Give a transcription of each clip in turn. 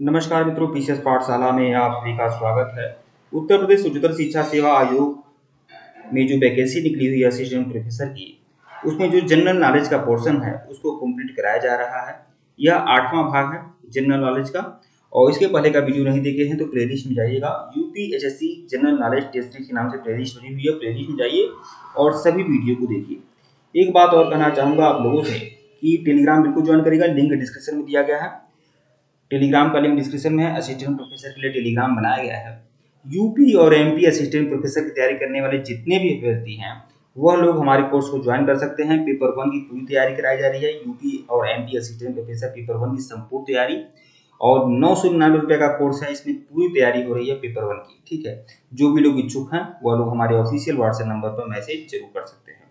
नमस्कार मित्रों, पीसीएस पाठशाला में आप सभी का स्वागत है। उत्तर प्रदेश उच्चतर शिक्षा सेवा आयोग में जो वैकेंसी निकली हुई है असिस्टेंट प्रोफेसर की, उसमें जो जनरल नॉलेज का पोर्शन है उसको कंप्लीट कराया जा रहा है। यह 8वां भाग है जनरल नॉलेज का, और इसके पहले का वीडियो नहीं देखे हैं तो प्लेलिस्ट में जाइएगा। UPSSC general knowledge test series के नाम से प्लेलिस्ट बनी हुई है, प्लेलिस्ट में जाइए और सभी वीडियो को देखिए। एक बात और कहना चाहूँगा आप लोगों से कि टेलीग्राम बिल्कुल ज्वाइन करेगा, लिंक डिस्क्रिप्शन में दिया गया है। टेलीग्राम का लिंक डिस्क्रिप्शन में है। असिस्टेंट प्रोफेसर के लिए टेलीग्राम बनाया गया है। यूपी और एमपी असिस्टेंट प्रोफेसर की तैयारी करने वाले जितने भी अभ्यर्थी हैं वह लोग हमारे कोर्स को ज्वाइन कर सकते हैं। पेपर 1 की पूरी तैयारी कराई जा रही है। यूपी और एमपी असिस्टेंट प्रोफेसर पेपर 1 की संपूर्ण तैयारी, और 999 रुपये का कोर्स है। इसमें पूरी तैयारी हो रही है पेपर 1 की। ठीक है, जो भी लोग इच्छुक हैं वह लोग हमारे ऑफिशियल व्हाट्सएप नंबर पर मैसेज जरूर कर सकते हैं।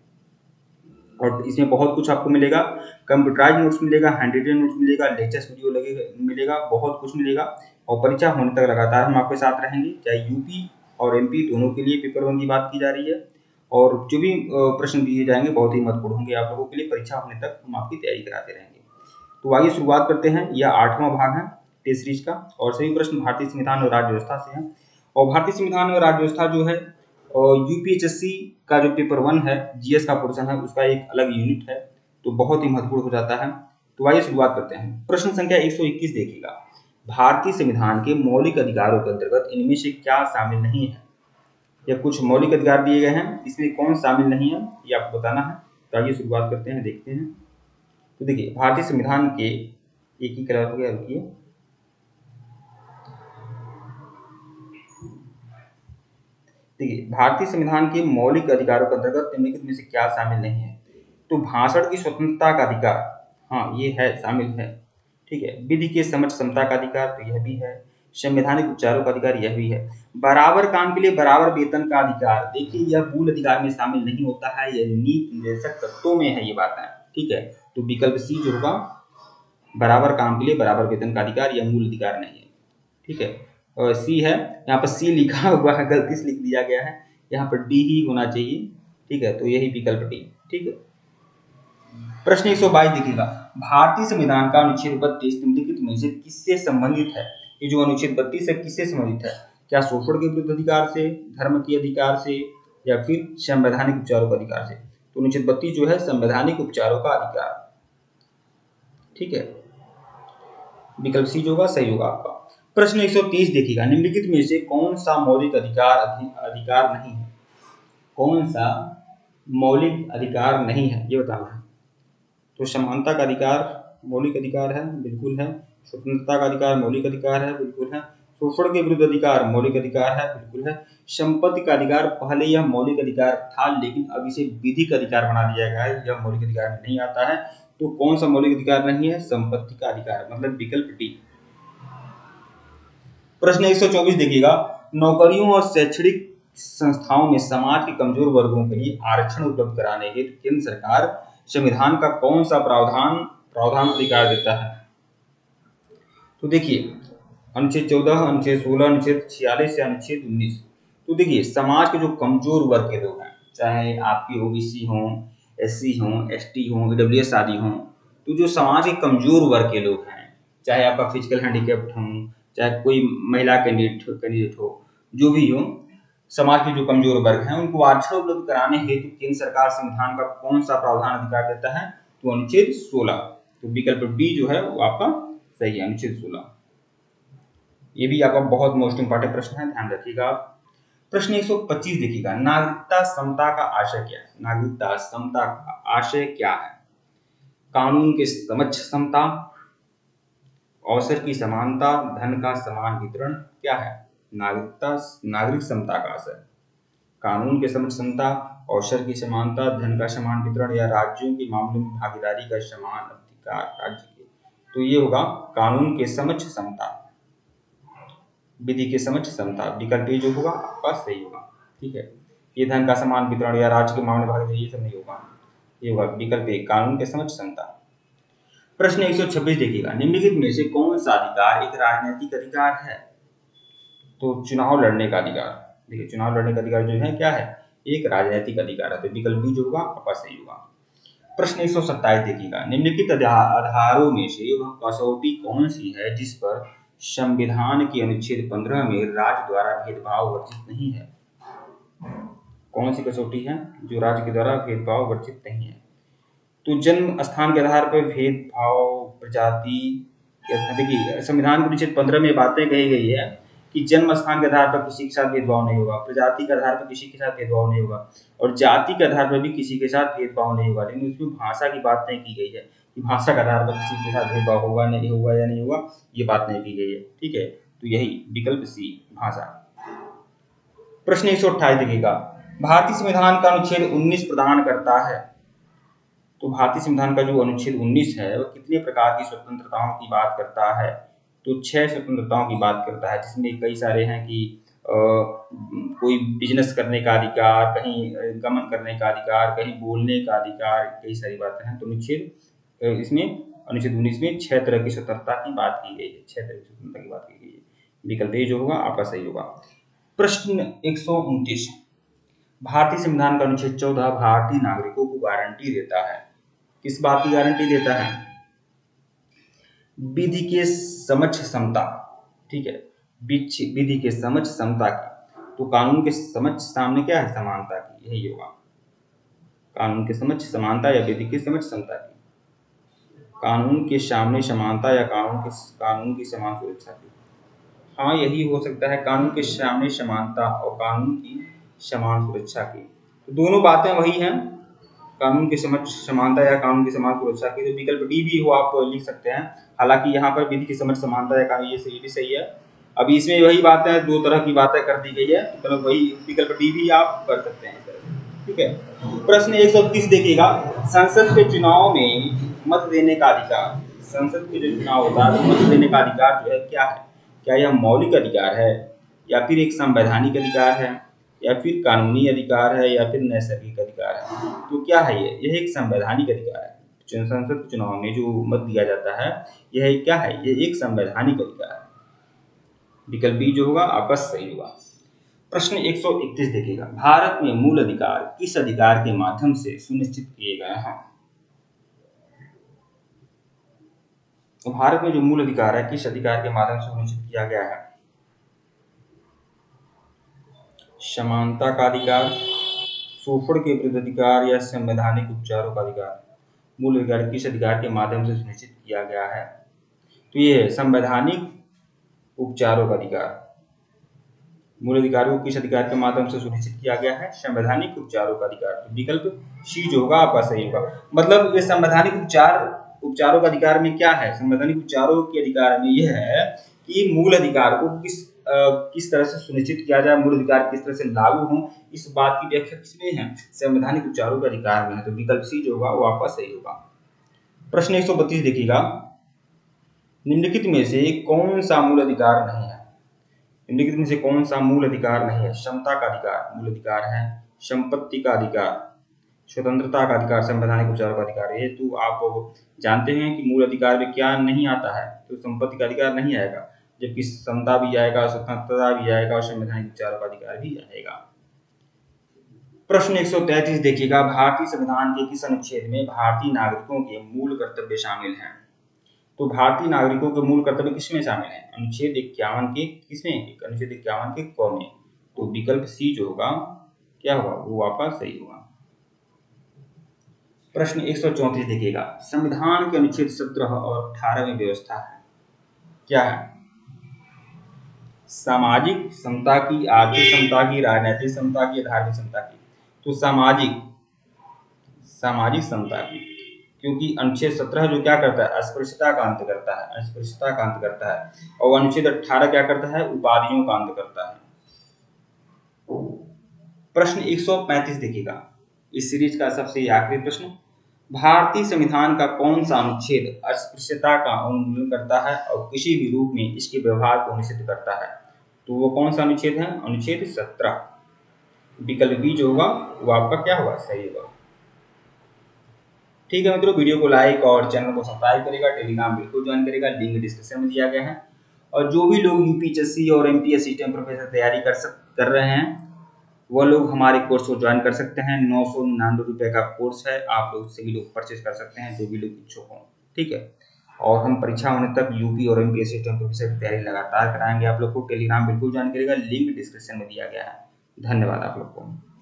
और इसमें बहुत कुछ आपको मिलेगा, कंप्यूटराइज नोट्स मिलेगा, हैंड रिटन नोट्स मिलेगा, लेक्चर्स वीडियो मिलेगा, बहुत कुछ मिलेगा। और परीक्षा होने तक लगातार हम आपके साथ रहेंगे, चाहे यूपी और एमपी दोनों के लिए पेपर 1 की बात की जा रही है। और जो भी प्रश्न दिए जाएंगे बहुत ही महत्वपूर्ण होंगे आप लोगों के लिए। परीक्षा होने तक हम आपकी तैयारी कराते रहेंगे। तो आइए शुरुआत करते हैं। यह 8वां भाग है टेस्ट सीरीज का, और सभी प्रश्न भारतीय संविधान और राज्य व्यवस्था से हैं। और भारतीय संविधान और राज्य व्यवस्था जो है, और यूपीएसएससी का जो पेपर 1 है जीएस का पोर्शन है, उसका एक अलग यूनिट है, तो बहुत ही महत्वपूर्ण हो जाता है। तो आइए शुरुआत करते हैं। प्रश्न संख्या 121 देखिएगा। भारतीय संविधान के मौलिक अधिकारों के अंतर्गत इनमें से क्या शामिल नहीं है? या कुछ मौलिक अधिकार दिए गए हैं, इसमें कौन शामिल नहीं है ये आपको बताना है। तो आइए शुरुआत करते हैं, देखते हैं। तो देखिए, भारतीय संविधान के एक ही कलर हो गया, रुकिए। देखिए, भारतीय संविधान के मौलिक अधिकारों के अंतर्गत निम्नलिखित में से क्या शामिल नहीं है? तो भाषण की स्वतंत्रता का अधिकार, हाँ ये है, शामिल है। ठीक है, विधि के समझ समता का अधिकार, तो यह भी है। संवैधानिक उपचारों का अधिकार, यह भी है। बराबर काम के लिए बराबर वेतन का अधिकार, देखिए यह मूल अधिकार में शामिल नहीं होता है, यह नीति निर्देशक तत्वों में है ये बात है। ठीक है, तो विकल्प सी जो होगा, बराबर काम के लिए बराबर वेतन का अधिकार, यह मूल अधिकार नहीं है। ठीक है, और सी है, यहाँ पर सी लिखा हुआ है, गलती से लिख दिया गया है, यहाँ पर डी ही होना चाहिए। ठीक है, तो यही विकल्प डी। ठीक है, प्रश्न 122 देखिएगा। भारतीय संविधान का अनुच्छेद 32 निम्नलिखित में से किससे संबंधित है? ये जो अनुच्छेद 32 है किससे संबंधित है? क्या शोषण के विरुद्ध अधिकार से, धर्म के अधिकार से, या फिर संवैधानिक उपचारों का अधिकार से? तो अनुच्छेद 32 जो है संवैधानिक उपचारों का अधिकार। ठीक है, विकल्प सी जो होगा सही होगा आपका। प्रश्न 130 देखिएगा। निम्नलिखित में से कौन सा मौलिक अधिकार नहीं है? कौन सा मौलिक अधिकार नहीं है ये बताना है। तो समानता का अधिकार मौलिक अधिकार है, बिल्कुल है। स्वतंत्रता का अधिकार मौलिक अधिकार है, बिल्कुल है। शोषण के विरुद्ध अधिकार मौलिक अधिकार है, बिल्कुल है। संपत्ति का अधिकार, पहले यह मौलिक अधिकार था लेकिन अब इसे विधिक अधिकार बना दिया गया है, यह मौलिक अधिकार में नहीं आता है। तो कौन सा मौलिक अधिकार नहीं है? संपत्ति का अधिकार, मतलब विकल्प डी। प्रश्न 124 देखिएगा। नौकरियों और शैक्षणिक संस्थाओं में समाज के कमजोर वर्गों के लिए आरक्षण उपलब्ध कराने हेतु केंद्र सरकार संविधान का कौन सा प्रावधान अधिकार देता है? तो देखिए, अनुच्छेद 14, अनुच्छेद 16, अनुच्छेद 46 या अनुच्छेद 19। तो देखिए, समाज के जो कमजोर वर्ग के लोग हैं, चाहे आपकी ओबीसी हो, एससी हो, एसटी हो, ईडब्ल्यूएस आदि हो, तो जो समाज के कमजोर वर्ग के लोग हैं, चाहे आपका फिजिकल हैंडीकैप्ड हो, चाहे कोई महिला कैंडिडेट हो, जो भी हो, समाज के जो कमजोर वर्ग हैं उनको आरक्षण उपलब्ध कराने हेतु केंद्र सरकार संविधान का कौन सा प्रावधान अधिकार देता है? तो अनुच्छेद 16। तो विकल्प डी जो है वो आपका सही है, अनुच्छेद 16। ये भी आपका बहुत मोस्ट इंपॉर्टेंट प्रश्न है, ध्यान रखिएगा आप। प्रश्न 125 देखिएगा। नागरिकता समता का आशय क्या है? नागरिकता समता का आशय क्या है? कानून के समक्ष समता, अवसर की समानता, धन का समान वितरण, क्या है? नागरिक समता का आशय कानून के समक्ष समता, अवसर की समानता, धन का समान वितरण, या राज्यों के मामले में भागीदारी का समान अधिकार राज्य के। तो ये होगा कानून के समक्ष समता, विधि के समक्ष समता, विकल्प जो होगा आपका सही होगा। ठीक है, ये धन का समान वितरण या राज्य के मामले में भागीदारी, ये सब नहीं होगा, ये होगा विकल्प कानून के समक्ष समता। प्रश्न 126 देखिएगा। निम्नलिखित में से कौन सा अधिकार एक राजनीतिक अधिकार है? तो चुनाव लड़ने का अधिकार। देखिए, चुनाव लड़ने का अधिकार जो है क्या है? एक राजनीतिक अधिकार है, तो विकल्प बी जो होगा आपका सही होगा। प्रश्न 127 देखिएगा। निम्नलिखित आधारों में से वह कसौटी कौन सी है जिस पर संविधान के अनुच्छेद 15 में राज्य द्वारा भेदभाव वर्जित नहीं है। कौन सी कसौटी है जो राज्य के द्वारा भेदभाव वर्जित नहीं है? तो जन्म स्थान के आधार पर भेदभाव, प्रजाति, देखिए संविधान के अनुच्छेद 15 में बातें कही गई है कि जन्म स्थान के आधार पर किसी के साथ भेदभाव नहीं होगा, प्रजाति के आधार पर किसी के साथ भेदभाव नहीं होगा और जाति के आधार पर भी किसी के साथ भेदभाव नहीं होगा। लेकिन उसमें भाषा की बात नहीं की गई है कि भाषा के आधार पर किसी के साथ भेदभाव होगा नहीं होगा या नहीं होगा, ये बात नहीं की गई है। ठीक है, तो यही विकल्प सी भाषा। प्रश्न 128 देखिएगा, भारतीय संविधान का अनुच्छेद 19 प्रदान करता है। तो भारतीय संविधान का जो अनुच्छेद 19 है वह कितने प्रकार की स्वतंत्रताओं की बात करता है? तो 6 स्वतंत्रताओं की बात करता है, जिसमें कई सारे हैं कि कोई बिजनेस करने का अधिकार, कहीं गमन करने का अधिकार, कहीं बोलने का अधिकार, कई सारी बातें हैं। तो अनुच्छेद 19 में 6 तरह की स्वतंत्रता की बात की गई है, 6 तरह की स्वतंत्रता की बात की गई है। विकल्प ए जो होगा आपका सही होगा। प्रश्न 129, भारतीय संविधान का अनुच्छेद 14 भारतीय नागरिकों को गारंटी देता है। किस बात की गारंटी देता है? विधि के समक्ष समता। ठीक है, विधि के समक्ष समता की। तो कानून के समक्ष सामने क्या है? समानता की, यही होगा। कानून के समक्ष समानता या विधि के समक्ष समता की। कानून के सामने समानता या कानून की समान सुरक्षा की। हाँ, यही हो सकता है, कानून के सामने समानता और कानून की समान सुरक्षा की। तो दोनों बातें वही हैं, कानून के समक्ष समानता या कानून की समान सुरक्षा की। तो विकल्प डी भी हो आप लिख सकते हैं। हालांकि यहाँ पर विधि के समक्ष समानता या कानून, ये भी सही है। अभी इसमें वही बातें, दो तरह की बातें कर दी गई है, तो वही विकल्प डी भी आप कर सकते हैं। ठीक है, प्रश्न 130 देखिएगा, संसद के चुनाव में मत देने का अधिकार। संसद के जो चुनाव होता है तो मत देने का अधिकार जो है क्या है? क्या यह मौलिक अधिकार है, या फिर एक संवैधानिक अधिकार है, या फिर कानूनी अधिकार है, या फिर नैसर्गिक अधिकार है? तो क्या है यह एक संवैधानिक अधिकार है। संसद के चुनाव में जो मत दिया जाता है यह क्या है? यह एक संवैधानिक अधिकार है। विकल्प बी जो होगा आपका सही होगा। प्रश्न 131 देखिएगा, भारत में मूल अधिकार किस अधिकार के माध्यम से सुनिश्चित किए गए हैं? तो भारत में जो मूल अधिकार है किस अधिकार के माध्यम से सुनिश्चित किया गया है? समानता का अधिकार, शोषण के विरुद्ध अधिकार, या संवैधानिक उपचारों का अधिकार? मूल अधिकार किस अधिकार के माध्यम से सुनिश्चित किया गया है? तो ये संवैधानिक उपचारों का अधिकार। मूल अधिकार को किस अधिकार के माध्यम से सुनिश्चित किया गया है? संवैधानिक उपचारों का अधिकार। तो विकल्प सी जो होगा आपका सही होगा। मतलब ये संवैधानिक उपचारों का अधिकार में क्या है? संवैधानिक उपचारों के अधिकार में यह है कि मूल अधिकार को किस तरह से सुनिश्चित किया जाए, मूल अधिकार किस तरह से लागू हो, इस बात की व्याख्या किसमें है? संवैधानिक उपचारों के अधिकार में है। तो विकल्प सी जो होगा वो आपका सही होगा। प्रश्न 132 देखिएगा, निम्नलिखित में से कौन सा मूल अधिकार नहीं है? निम्नलिखित में से कौन सा मूल अधिकार नहीं है? क्षमता का अधिकार मूल अधिकार है, संपत्ति का अधिकार, स्वतंत्रता का अधिकार, संवैधानिक उपचारों का अधिकार। ये तो आप जानते हैं कि मूल अधिकार में क्या नहीं आता है, तो संपत्ति का अधिकार नहीं आएगा, जबकि समता भी आएगा, स्वतंत्रता भी आएगा और संवैधानिक उपचारों का अधिकार भी आएगा। प्रश्न 133 देखिएगा, भारतीय संविधान के किस अनुच्छेद में भारतीय नागरिकों के मूल कर्तव्य शामिल हैं? तो भारतीय नागरिकों के मूल कर्तव्य किसमें शामिल है? अनुच्छेद 51 के किसमें? अनुच्छेद 51 के क में। तो विकल्प सी जो होगा क्या होगा वो आपका सही होगा। प्रश्न 134 देखिएगा, संविधान के अनुच्छेद 17 और 18 में व्यवस्था है क्या है? सामाजिक समता की, आर्थिक समता की, राजनीतिक समता की, धार्मिक समता की? तो सामाजिक समता की, क्योंकि अनुच्छेद 17 जो क्या करता है? अस्पृश्यता का अंत करता है, अस्पृश्यता का अंत करता है, और अनुच्छेद 18 क्या करता है? उपाधियों का अंत करता है। प्रश्न 135 देखिएगा, इस सीरीज का सबसे आखिरी प्रश्न, भारतीय संविधान का कौन सा अनुच्छेद अस्पृश्यता का उन्मूलन करता है और किसी भी रूप में इसके व्यवहार को निषिद्ध करता है? तो वो कौन सा अनुच्छेद है? अनुच्छेद 17। विकल्प बी जो होगा वो आपका क्या होगा? सही होगा। ठीक है मित्रों, वीडियो को लाइक और चैनल को सब्सक्राइब करेगा, टेलीग्राम बिल्कुल ज्वाइन करेगा, लिंक डिस्क्रिप्शन में दिया गया है। और जो भी लोग यूपीएससी और एमपीएससी सिस्टम प्रोफेसर तैयारी कर रहे हैं वो लोग हमारे कोर्स को ज्वाइन कर सकते हैं। 999 रुपये का कोर्स है, आप लोग सभी लोग परचेज कर सकते हैं, जो भी लोग इच्छुक हों। ठीक है, और हम परीक्षा होने तक यूपी और एमपी असिस्टेंट प्रोफेसर की तैयारी लगातार कराएंगे। आप लोग को टेलीग्राम बिल्कुल ज्वाइन करिएगा, लिंक डिस्क्रिप्शन में दिया गया है। धन्यवाद आप लोग को।